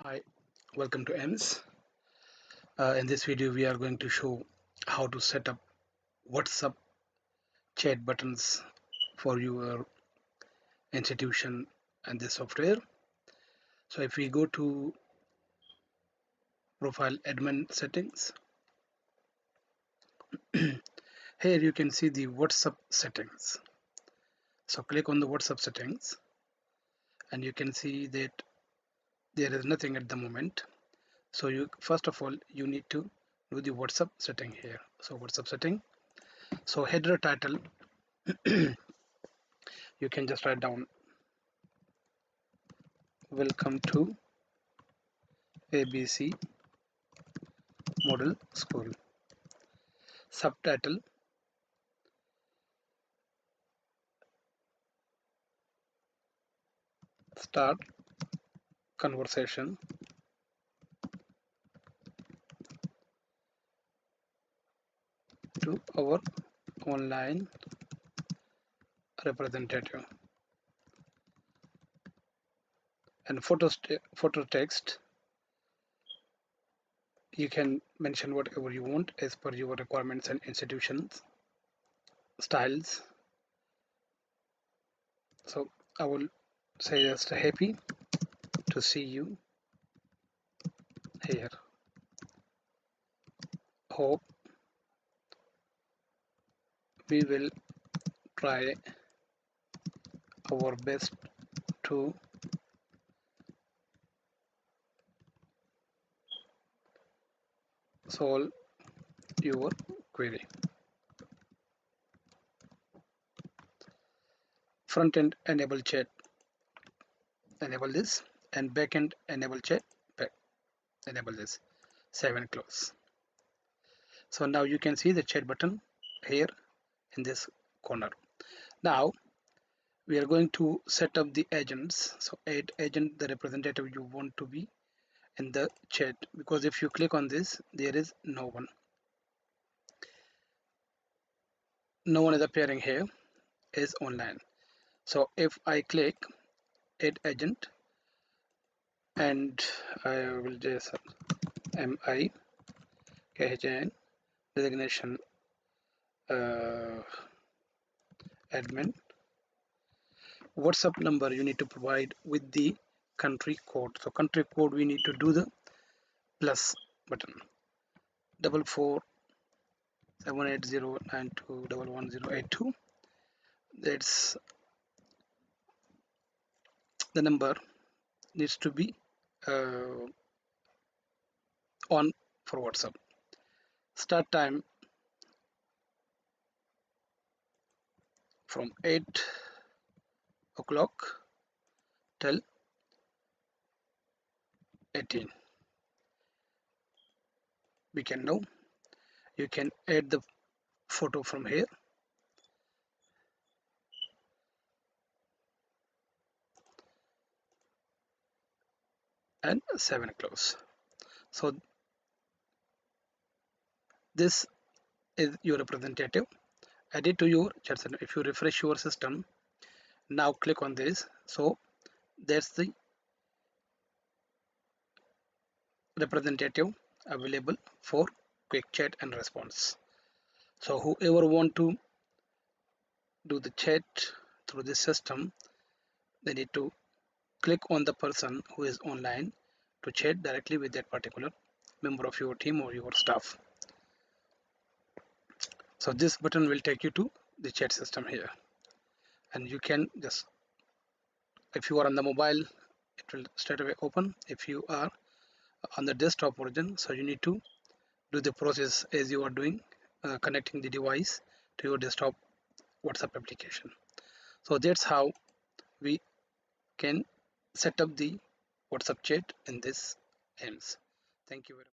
Hi, welcome to EMS. In this video, we are going to show how to set up WhatsApp chat buttons for your institution and the software. So if we go to profile admin settings, here you can see the WhatsApp settings. So click on the WhatsApp settings and you can see that there is nothing at the moment. So you first of all you need to do the WhatsApp setting here. So WhatsApp setting. So header title you can just write down welcome to ABC Model School. Subtitle start conversation to our online representative. And photo text, you can mention whatever you want as per your requirements and institutions. Styles, so I will say just happy to see you here. Hope we will try our best to solve your query. Front end enable chat, enable this, and back end enable chat, enable this. Save and close. So now you can see the chat button here in this corner. Now we are going to set up the agents. So add agent, the representative you want to be in the chat, because if you click on this, there is no one is appearing here is online. So if I click add agent and I will just MI KHN designation uh, admin, WhatsApp number you need to provide with the country code. So country code we need to do the plus button, 447809211082. That's the number needs to be uh, on for WhatsApp. Start time from 8 o'clock till 18. We can know you can add the photo from here and 7 close. So this is your representative. Add it to your chat center. If you refresh your system, now click on this. So that's the representative available for quick chat and response. So whoever want to do the chat through this system, they need to click on the person who is online to chat directly with that particular member of your team or your staff. So this button will take you to the chat system here, and you can just, if you are on the mobile, it will straight away open. If you are on the desktop version, so you need to do the process as you are doing, connecting the device to your desktop WhatsApp application. So that's how we can set up the WhatsApp chat in this EMS. Thank you very much.